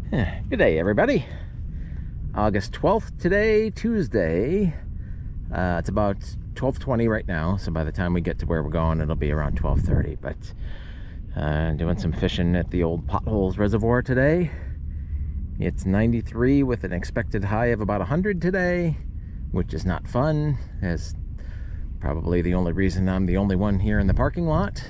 Good day, everybody. August 12th today, Tuesday. It's about 12:20 right now, so by the time we get to where we're going, it'll be around 12:30. But doing some fishing at the old Potholes Reservoir today. It's 93 with an expected high of about 100 today, which is not fun, as probably the only reason I'm the only one here in the parking lot.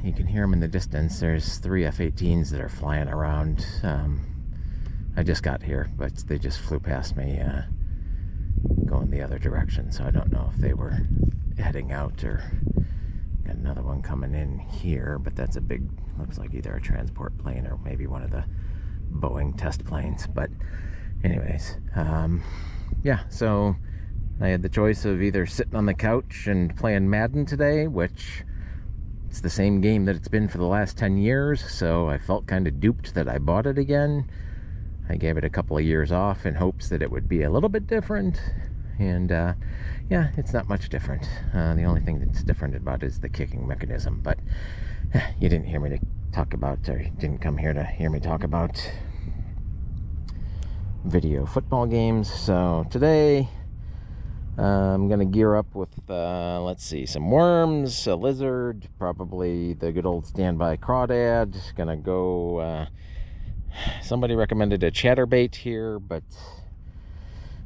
You can hear them in the distance. There's 3 F-18s that are flying around. I just got here, but they just flew past me going the other direction, so I don't know if they were heading out or got another one coming in here, but that's a big, looks like either a transport plane or maybe one of the Boeing test planes. But anyways, yeah, so I had the choice of either sitting on the couch and playing Madden today, which it's the same game that it's been for the last 10 years, so I felt kind of duped that I bought it again. I gave it a couple of years off in hopes that it would be a little bit different, and yeah, it's not much different. The only thing that's different about it is the kicking mechanism, but you didn't hear me to talk about, or you didn't come here to hear me talk about video football games. So today I'm gonna gear up with let's see, some worms, a lizard, probably the good old standby crawdad. Gonna go somebody recommended a chatterbait here, but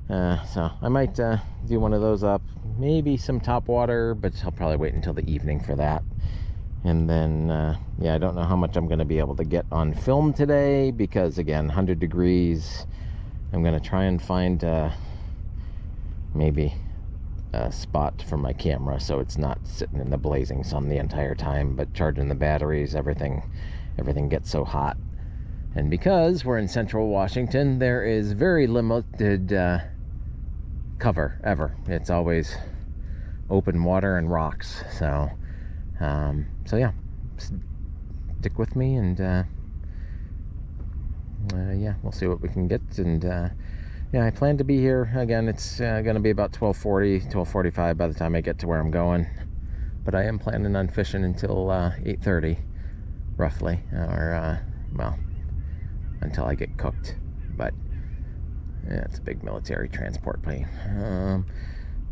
so I might do one of those up, maybe some topwater, but I'll probably wait until the evening for that. And then yeah, I don't know how much I'm gonna be able to get on film today, because again, 100 degrees. I'm gonna try and find maybe a spot for my camera so it's not sitting in the blazing sun the entire time, but charging the batteries, everything gets so hot. And because we're in central Washington, there is very limited cover ever. It's always open water and rocks. So so yeah, stick with me, and yeah, we'll see what we can get. And yeah, I plan to be here again. It's going to be about 12:40, 12:45 by the time I get to where I'm going. But I am planning on fishing until 8:30, roughly, or well, until I get cooked. But yeah, it's a big military transport plane.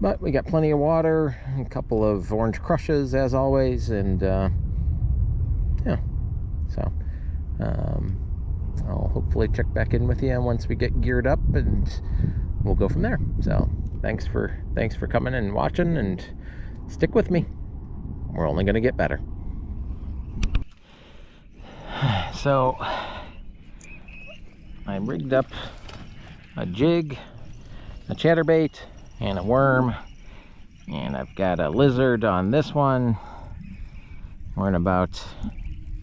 But we got plenty of water, a couple of orange crushes as always, and yeah, so I'll hopefully check back in with you once we get geared up, and we'll go from there. So thanks for coming and watching, and stick with me. We're only going to get better. So I rigged up a jig, a chatterbait, and a worm, and I've got a lizard on this one. We're in about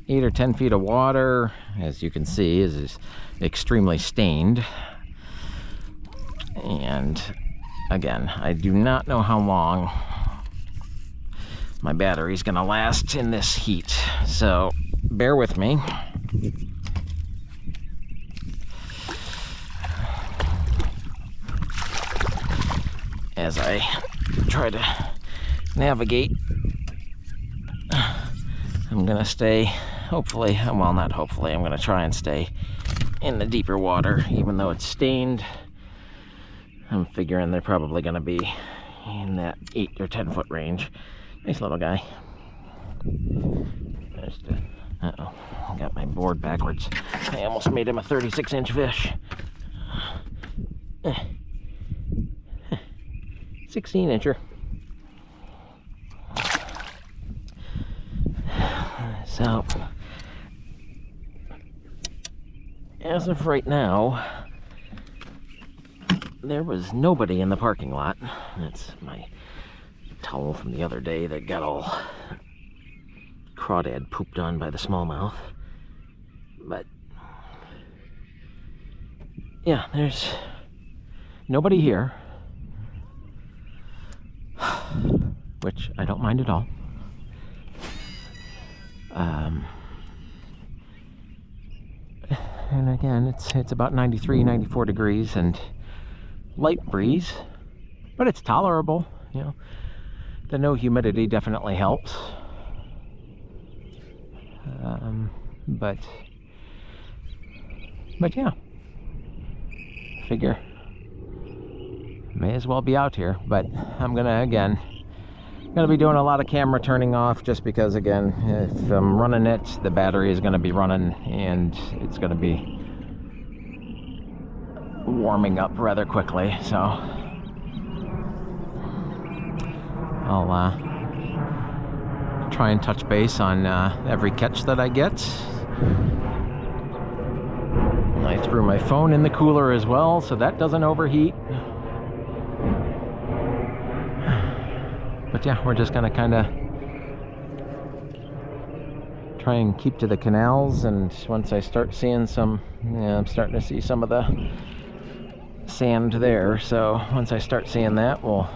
8 or 10 feet of water. As you can see, is extremely stained. And again, I do not know how long my battery's gonna last in this heat, so bear with me. As I try to navigate, I'm gonna stay, hopefully, well, not hopefully, I'm gonna try and stay in the deeper water, even though it's stained. I'm figuring they're probably gonna be in that 8 or 10 foot range. Nice little guy. There's the, uh-oh, I got my board backwards. I almost made him a 36-inch fish. 16-incher. So, as of right now, there was nobody in the parking lot. That's my towel from the other day that got all crawdad pooped on by the smallmouth. But yeah, there's nobody here, which I don't mind at all. And again, it's about 93, 94 degrees and light breeze, but it's tolerable, you know. The no humidity definitely helps. but yeah, figure may as well be out here. But I'm gonna be doing a lot of camera turning off, just because again, if I'm running it, the battery is gonna be running and it's gonna be warming up rather quickly. So I'll try and touch base on every catch that I get. I threw my phone in the cooler as well, so that doesn't overheat. But yeah, we're just gonna kind of try and keep to the canals, and once I start seeing some, I'm starting to see some of the sand there, so once I start seeing that, we'll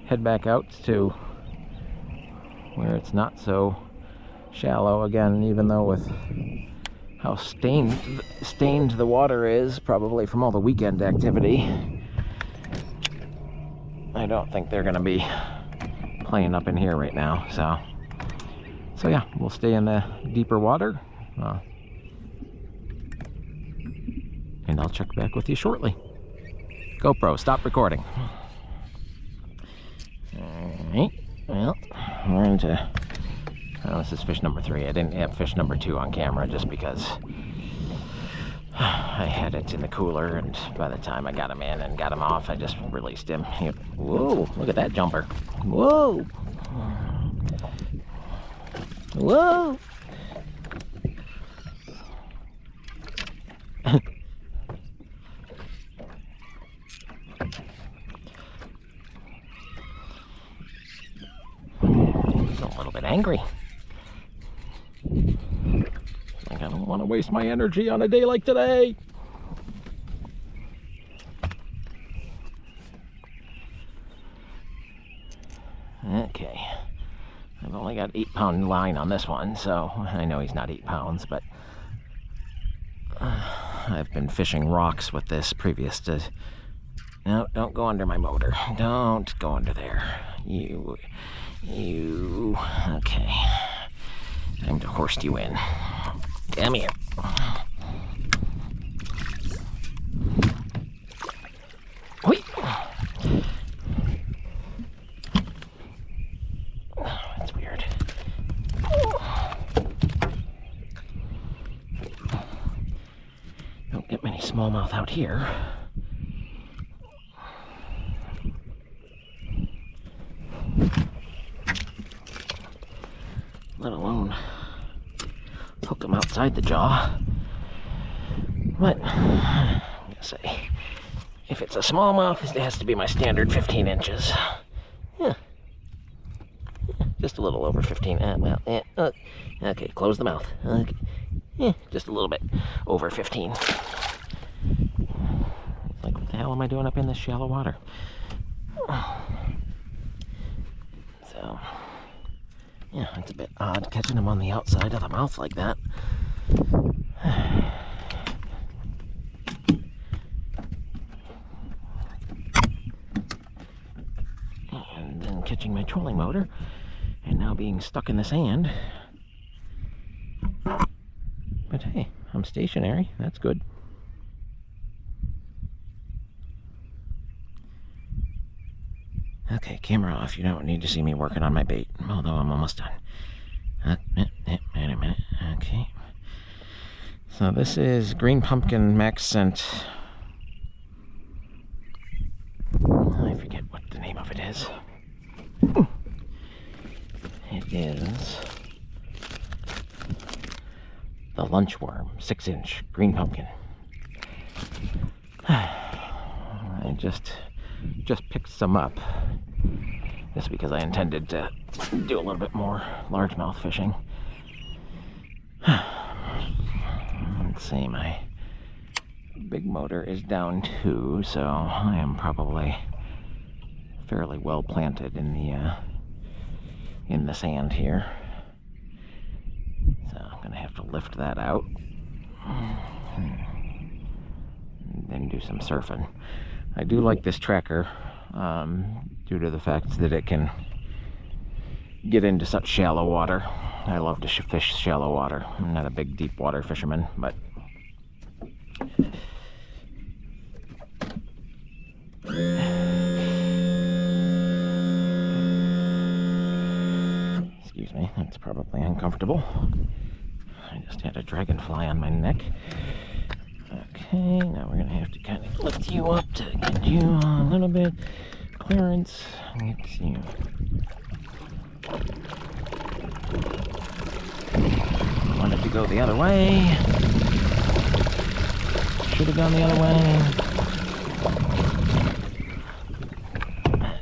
head back out to where it's not so shallow again, even though with how stained the water is, probably from all the weekend activity. I don't think they're gonna be playing up in here right now, so yeah, we'll stay in the deeper water, and I'll check back with you shortly. GoPro, stop recording. Alright, well, we're into, oh, this is fish number 3. I didn't have fish number 2 on camera just because I had it in the cooler, and by the time I got him in and got him off, I just released him. Whoa, look at that jumper. Whoa. Whoa. He's a little bit angry. Like, I don't want to waste my energy on a day like today. Okay, I've only got 8-pound line on this one, so I know he's not 8 pounds, but I've been fishing rocks with this previous to... No, don't go under my motor. Don't go under there. You... Okay. Time to hoist you in. Come here. Whee! Oh, that's weird. Don't get many smallmouth out here. Let alone hook them outside the jaw. But I'm gonna say, if it's a smallmouth, it has to be my standard 15 inches. Yeah, just a little over 15. Okay, close the mouth. Okay, yeah, just a little bit over 15. Like, what the hell am I doing up in this shallow water? So, yeah, it's a bit odd catching them on the outside of the mouth like that. And then catching my trolling motor, and now being stuck in the sand. But hey, I'm stationary, that's good. Okay, camera off. You don't need to see me working on my bait, although I'm almost done. Wait a minute. Okay. So this is Green Pumpkin Max Scent. I forget what the name of it is. It is the Lunchworm 6-inch Green Pumpkin. I just picked some up just because I intended to do a little bit more largemouth fishing. Let's see, my big motor is down too, so I am probably fairly well planted in the sand here. So I'm gonna have to lift that out and then do some surfing. I do like this tracker due to the fact that it can get into such shallow water. I love to fish shallow water. I'm not a big deep water fisherman, but excuse me, that's probably uncomfortable. I just had a dragonfly on my neck. Okay, now we're gonna have to kind of lift you up to get you a little bit clearance. Let's see. Wanted to go the other way. Should have gone the other way.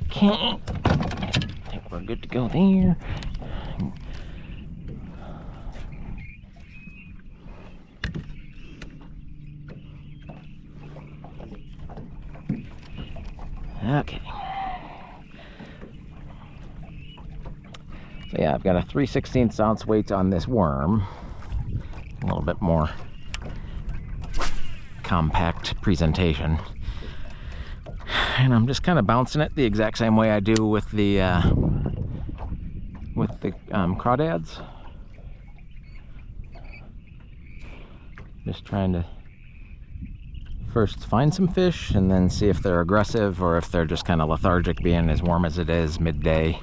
Okay. I think we're good to go there. Okay. So yeah, I've got a 3/16 ounce weight on this worm. A little bit more compact presentation. And I'm just kind of bouncing it the exact same way I do with the crawdads. Just trying to first find some fish and then see if they're aggressive or if they're just kind of lethargic, being as warm as it is midday.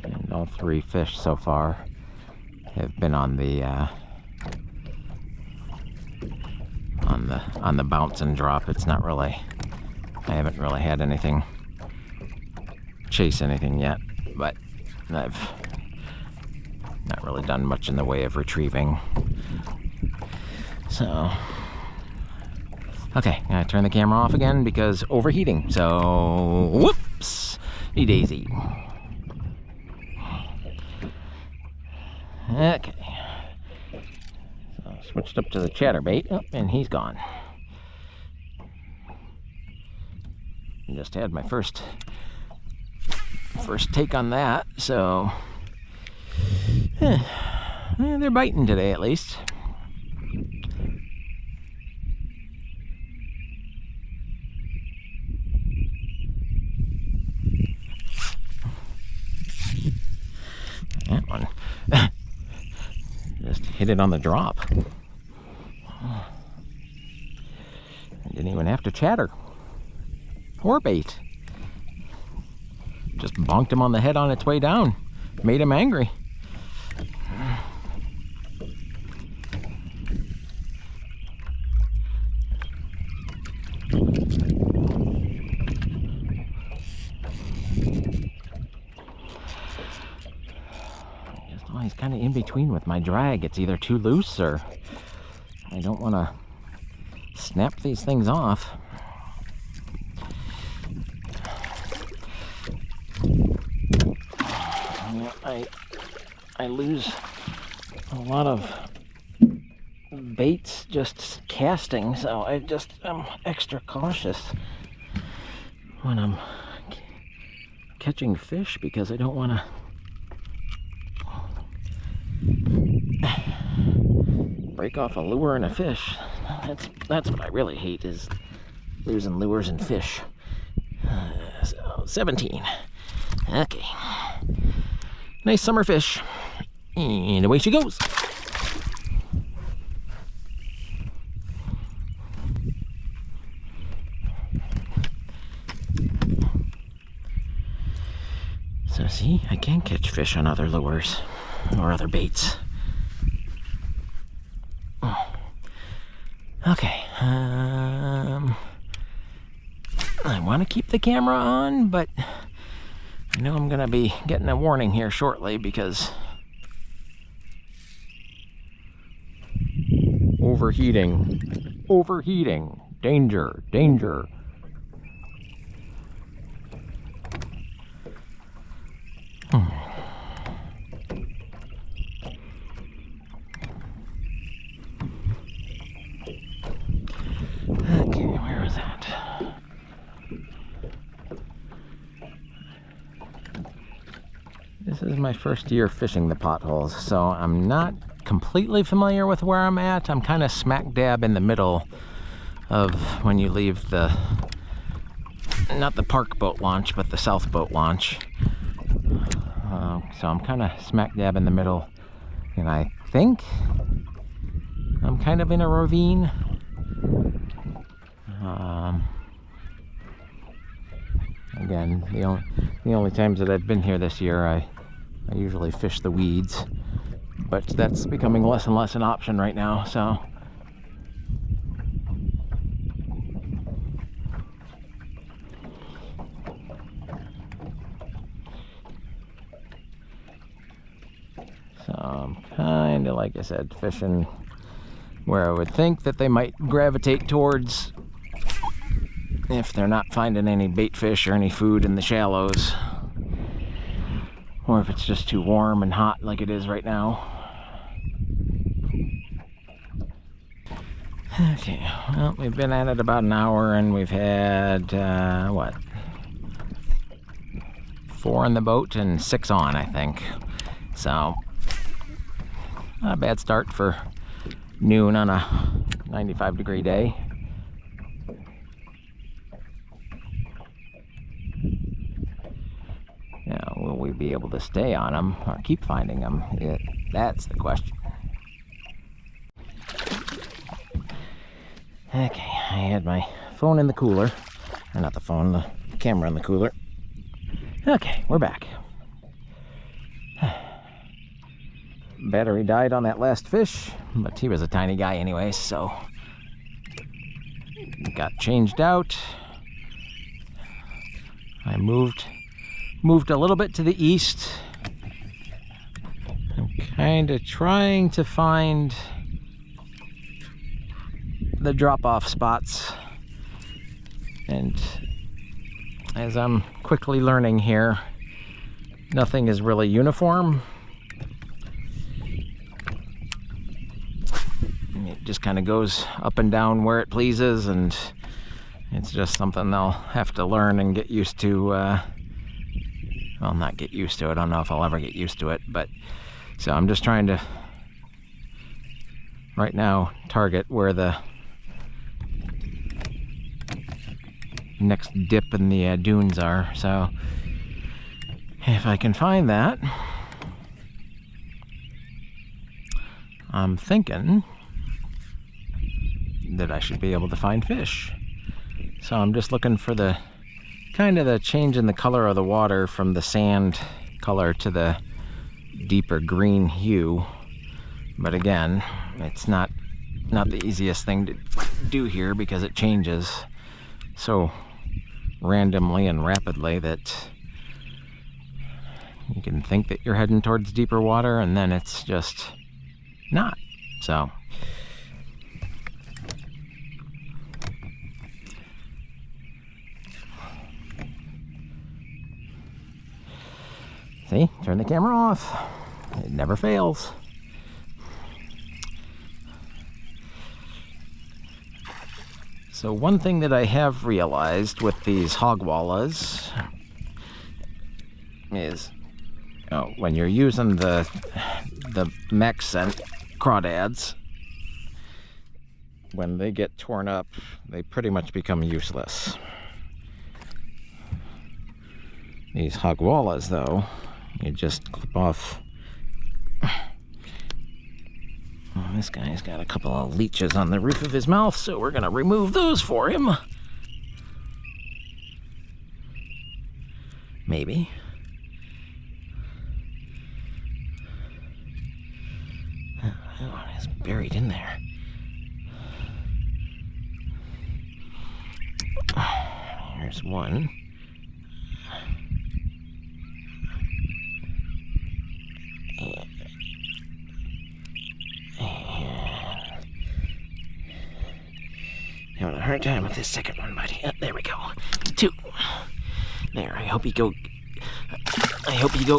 And all 3 fish so far have been on the bounce and drop. It's not really, I haven't really had anything chase anything yet, but I've not really done much in the way of retrieving. So, okay, I'm gonna turn the camera off again because overheating. So, whoops, daisy. Okay. So, switched up to the chatterbait, oh, and he's gone. Just had my first take on that, so they're biting today at least. That one just hit it on the drop. I didn't even have to chatter or bait. Just bonked him on the head on its way down. Made him angry. Just always kind of in between with my drag. It's either too loose or I don't want to snap these things off. I lose a lot of baits just casting, so I just am extra cautious when I'm catching fish because I don't want to break off a lure and a fish. That's what I really hate, is losing lures and fish. So 17. Okay. Nice summer fish. And away she goes. So see, I can catch fish on other lures or other baits. Okay. I want to keep the camera on, but I know I'm gonna be getting a warning here shortly because overheating, danger. Okay, where was that? This is my first year fishing the potholes, so I'm not completely familiar with where I'm at. I'm kind of smack dab in the middle of when you leave the, not the park boat launch, but the south boat launch. So I'm kind of smack dab in the middle, and I think I'm kind of in a ravine. Again, the only times that I've been here this year, I usually fish the weeds, but that's becoming less and less an option right now. So I'm kind of, like I said, fishing where I would think that they might gravitate towards if they're not finding any bait fish or any food in the shallows, or if it's just too warm and hot like it is right now. Okay, well, we've been at it about an hour, and we've had what, 4 in the boat and 6 on, I think. So not a bad start for noon on a 95-degree day. Now, will we be able to stay on them or keep finding them? That's the question. Okay, I had my phone in the cooler, or not the phone, the camera in the cooler. Okay, we're back. Battery died on that last fish, but he was a tiny guy anyway, so got changed out. I moved a little bit to the east. I'm kind of trying to find the drop-off spots, and as I'm quickly learning here, nothing is really uniform. It just kind of goes up and down where it pleases, and it's just something they'll have to learn and get used to. Well, not get used to it. I don't know if I'll ever get used to it, but so I'm just trying to right now target where the next dip in the dunes are. So if I can find that, I'm thinking that I should be able to find fish. So I'm just looking for the kind of the change in the color of the water from the sand color to the deeper green hue. But again, it's not the easiest thing to do here because it changes so randomly and rapidly that you can think that you're heading towards deeper water, and then it's just not. So see, turn the camera off. It never fails. So one thing that I have realized with these hog wallas is when you're using the max scent crawdads, when they get torn up, they pretty much become useless. These hog wallas, though, you just clip off. Oh, this guy's got a couple of leeches on the roof of his mouth, so we're gonna remove those for him. Maybe. Oh, it's buried in there. Here's one. Having a hard time with this second one, buddy. There we go. 2. There. I hope you go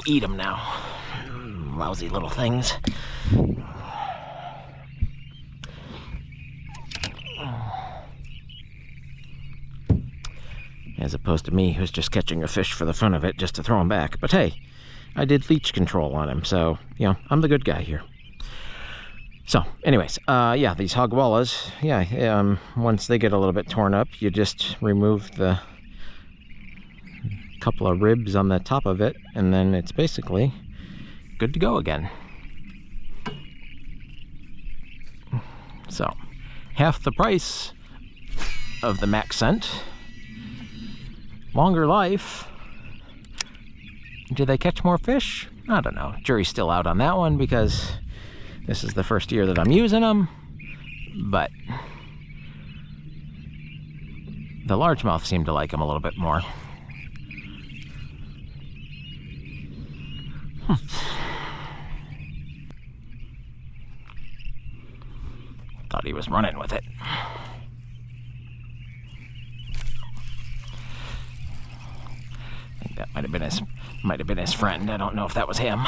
eat them now. Lousy little things. As opposed to me, who's just catching a fish for the fun of it, just to throw him back. But hey, I did leech control on him, so you know I'm the good guy here. So, anyways, yeah, these hog wallas, yeah, once they get a little bit torn up, you just remove the couple of ribs on the top of it, and then it's basically good to go again. So, half the price of the max scent, longer life. Do they catch more fish? I don't know. Jury's still out on that one because this is the first year that I'm using them. But the largemouth seem to like them a little bit more. Thought he was running with it. I think that might have been his friend. I don't know if that was him.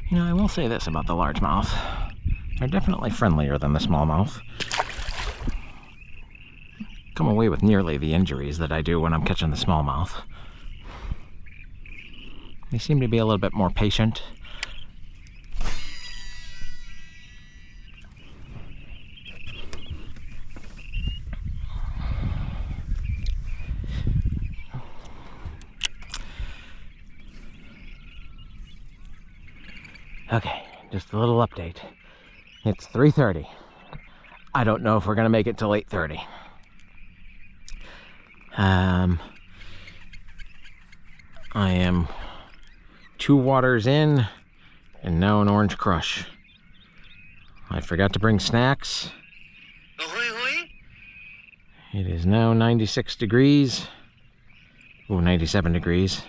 You know, I will say this about the largemouth. They're definitely friendlier than the smallmouth. Come away with nearly the injuries that I do when I'm catching the smallmouth. They seem to be a little bit more patient. Okay, just a little update. It's 3:30. I don't know if we're gonna make it till 8:30. I am 2 waters in and now an orange crush. I forgot to bring snacks. It is now 96 degrees. Oh, 97 degrees.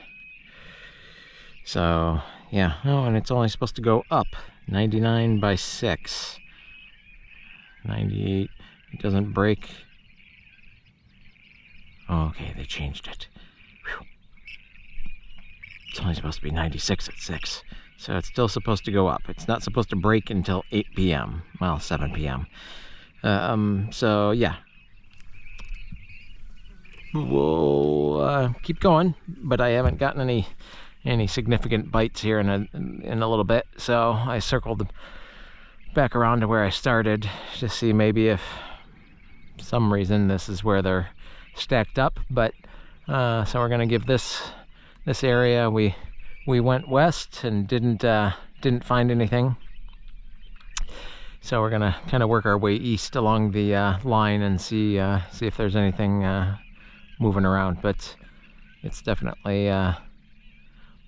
So, yeah. Oh, and it's only supposed to go up. 99 by 6. 98. It doesn't break. Oh, okay, they changed it. Whew. It's only supposed to be 96 at 6. So it's still supposed to go up. It's not supposed to break until 8 p.m. Well, 7 p.m. So, yeah. We'll keep going, but I haven't gotten any significant bites here in a little bit. So I circled back around to where I started to see maybe if some reason this is where they're stacked up. But so we're gonna give this area, we went west and didn't find anything. So we're gonna kind of work our way east along the line and see if there's anything moving around. But it's definitely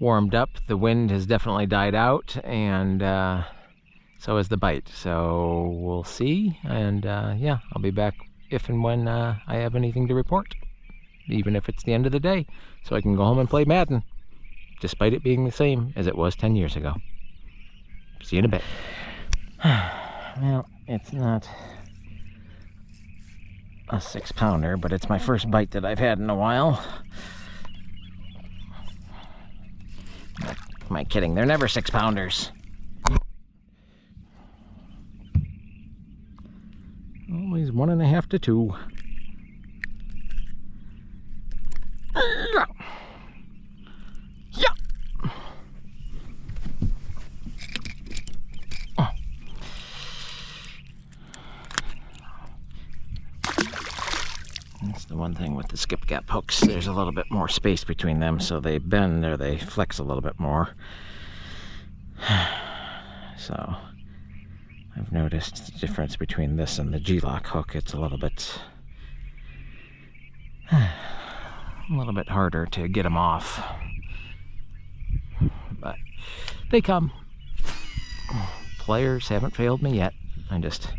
warmed up. The wind has definitely died out, and so is the bite. So we'll see, and yeah, I'll be back if and when I have anything to report, even if it's the end of the day, so I can go home and play Madden, despite it being the same as it was 10 years ago. See you in a bit. Well, it's not a 6-pounder, but it's my first bite that I've had in a while. Am I kidding? They're never 6-pounders. Always 1.5 to 2. Yeah. That's the one thing with the skip gap hooks. There's a little bit more space between them, so they bend or they flex a little bit more. So I've noticed the difference between this and the G-lock hook. It's a little bit harder to get them off, but they come. Players haven't failed me yet. I just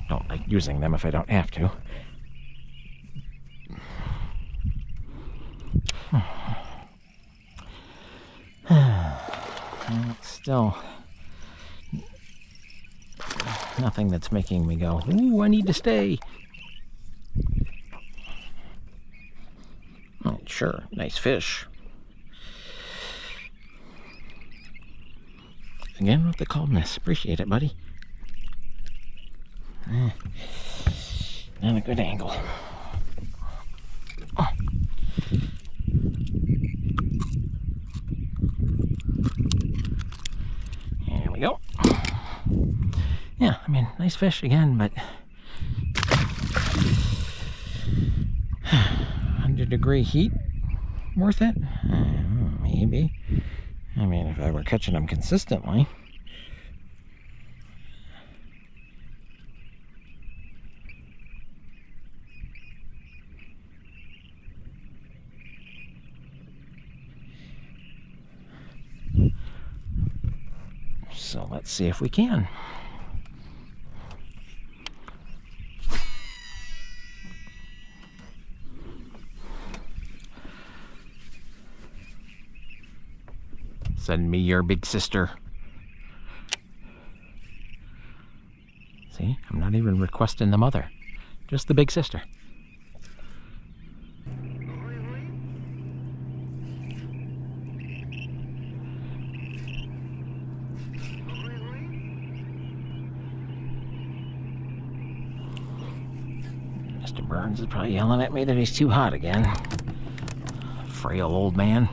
don't like using them if I don't have to. Still nothing that's making me go, ooh, I need to stay. Oh, sure, nice fish. Again with the calmness. Appreciate it, buddy. Not a good angle. Oh. we go. Yeah, I mean, nice fish again, but 100-degree heat worth it? Maybe. I mean, if I were catching them consistently. So let's see if we can. Send me your big sister. See, I'm not even requesting the mother, just the big sister. Mr. Burns is probably yelling at me that he's too hot again. Frail old man.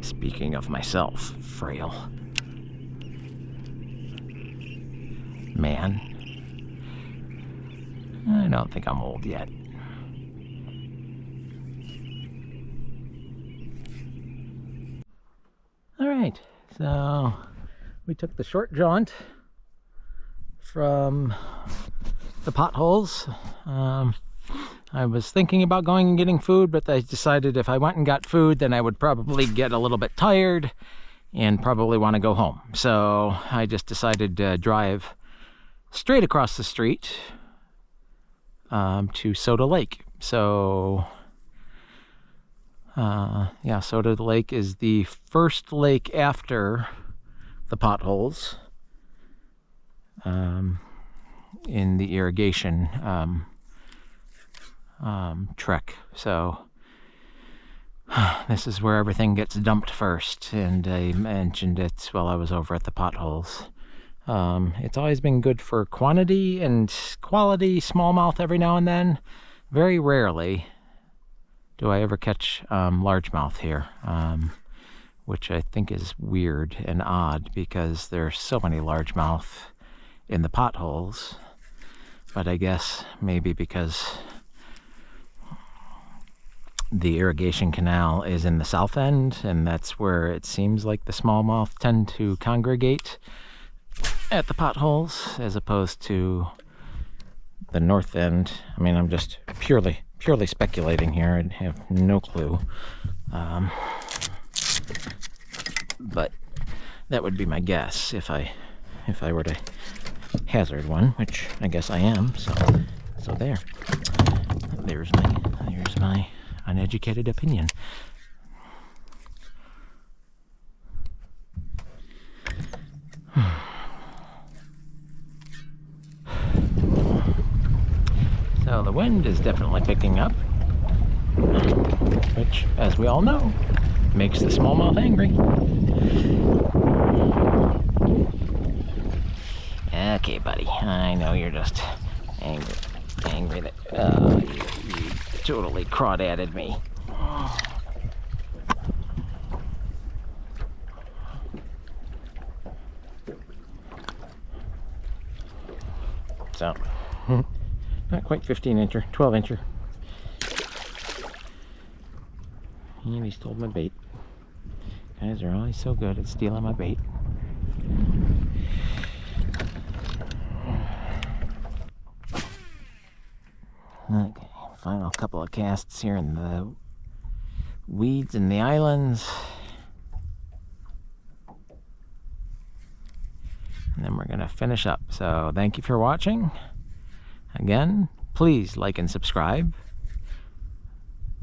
Speaking of myself, frail man, I don't think I'm old yet. All right, so we took the short jaunt from the Potholes. I was thinking about going and getting food, but I decided if I went and got food, then I would probably get a little bit tired and probably want to go home. So I just decided to drive straight across the street to Soda Lake. So yeah, Soda Lake is the first lake after the Potholes in the irrigation trek. So this is where everything gets dumped first, and I mentioned it while I was over at the Potholes. It's always been good for quantity and quality smallmouth every now and then. Very rarely do I ever catch largemouth here, which I think is weird and odd because there's so many largemouth in the Potholes. But I guess maybe because the irrigation canal is in the south end, and that's where it seems like the smallmouth tend to congregate at the Potholes, as opposed to the north end. I mean, I'm just purely speculating here. I have no clue. But that would be my guess if I were to hazard one, which I guess I am. So there's my uneducated opinion. So the wind is definitely picking up, which, as we all know, makes the smallmouth angry. Okay, buddy, I know you're just angry that you totally crawdadded me. So, not quite 15-incher, 12-incher. And he stole my bait. Guys are always so good at stealing my bait. Okay, final couple of casts here in the weeds in the islands. And then we're going to finish up. So thank you for watching. Again, please like and subscribe.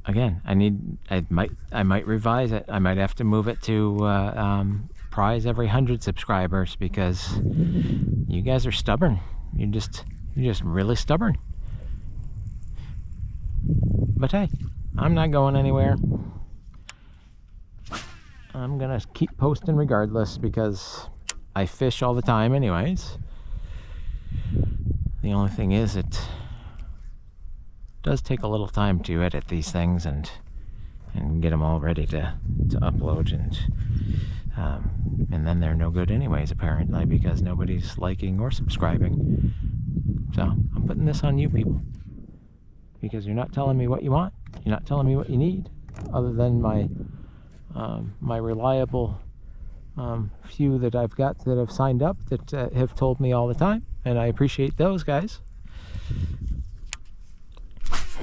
Again, I might revise it. I might have to move it to prize every 100 subscribers, because you guys are stubborn. You're just really stubborn. But hey, I'm not going anywhere. I'm gonna keep posting regardless because I fish all the time anyways. The only thing is it does take a little time to edit these things and get them all ready to upload, and then they're no good anyways apparently because nobody's liking or subscribing. So I'm putting this on you people because you're not telling me what you want, you're not telling me what you need, other than my reliable few that I've got that have signed up that have told me all the time, and I appreciate those guys.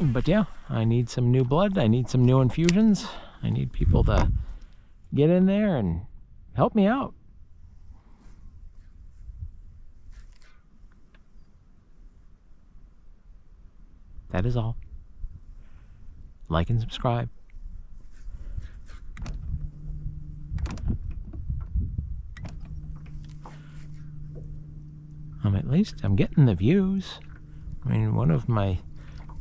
But yeah, I need some new blood, I need some new infusions, I need people to get in there and help me out. That is all. Like and subscribe. At least I'm getting the views. I mean, one of my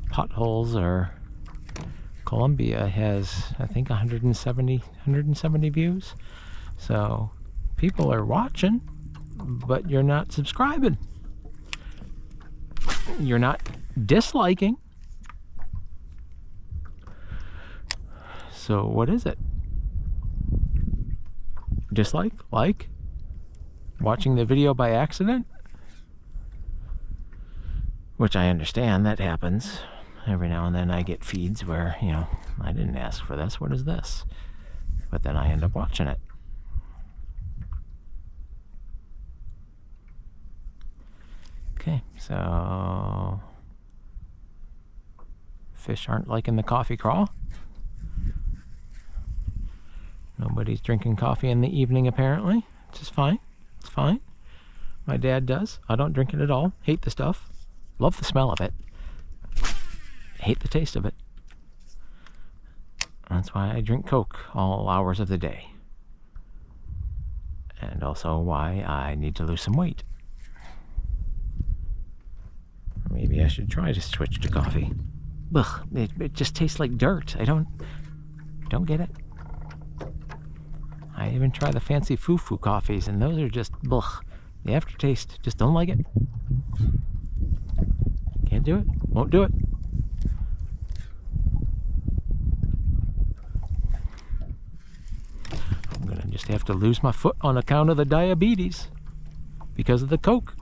potholes, or Columbia, has I think 170 views. So people are watching, but you're not subscribing. You're not disliking. So what is it? Dislike? Like? Watching the video by accident? Which I understand, that happens. Every now and then I get feeds where, you know, I didn't ask for this, what is this? But then I end up watching it. Okay, so fish aren't liking the coffee crawl. Nobody's drinking coffee in the evening apparently, which is fine. It's fine. My dad does. I don't drink it at all. Hate the stuff. Love the smell of it. Hate the taste of it. That's why I drink Coke all hours of the day. And also why I need to lose some weight. Maybe I should try to switch to coffee. Ugh, it just tastes like dirt. I don't get it. I even try the fancy foo-foo coffees, and those are just, ugh. The aftertaste, just don't like it. Can't do it. Won't do it. I'm gonna just have to lose my foot on account of the diabetes because of the Coke.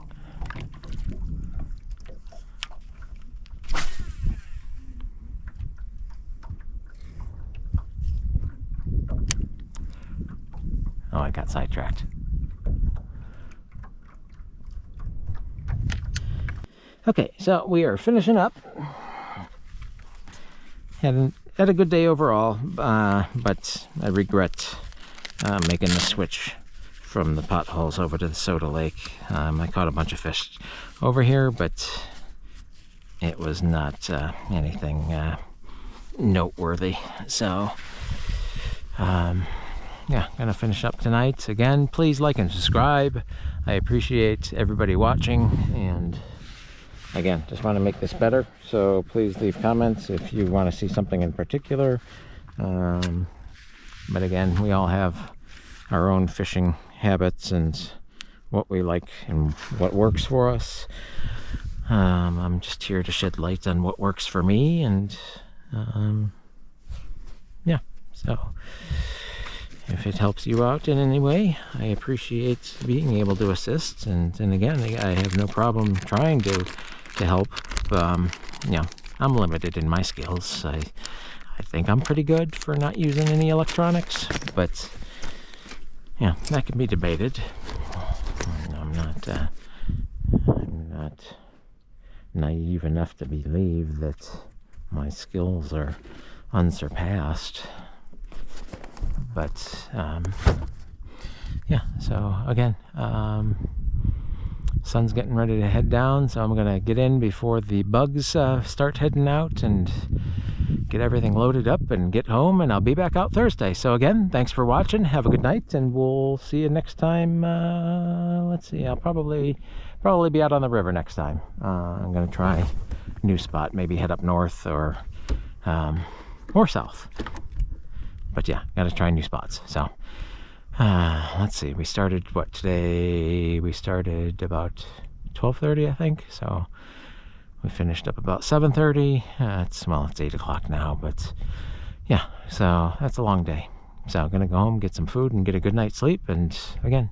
Oh, I got sidetracked. Okay, so we are finishing up. Had a good day overall, but I regret making the switch from the potholes over to the soda lake. I caught a bunch of fish over here, but it was not anything noteworthy. So, yeah, gonna finish up tonight. Again, please like and subscribe. I appreciate everybody watching, and again, just want to make this better, so please leave comments if you want to see something in particular. But again, we all have our own fishing habits and what we like and what works for us. I'm just here to shed light on what works for me, and yeah, so if it helps you out in any way, I appreciate being able to assist, and again, I have no problem trying to help. You know, I'm limited in my skills. I think I'm pretty good for not using any electronics, but yeah, that can be debated. I'm not naive enough to believe that my skills are unsurpassed. But yeah, so again, sun's getting ready to head down, so I'm gonna get in before the bugs start heading out and get everything loaded up and get home, and I'll be back out Thursday. So again, thanks for watching, have a good night, and we'll see you next time. Let's see, I'll probably be out on the river next time. I'm gonna try a new spot, maybe head up north or south. But yeah, gotta try new spots. So let's see, we started what today? We started about 12:30, I think. So we finished up about 7:30. It's 8 o'clock now, but yeah, so that's a long day. So I'm gonna go home, get some food, and get a good night's sleep. And again,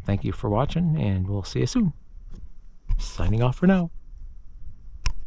thank you for watching, and we'll see you soon. Signing off for now.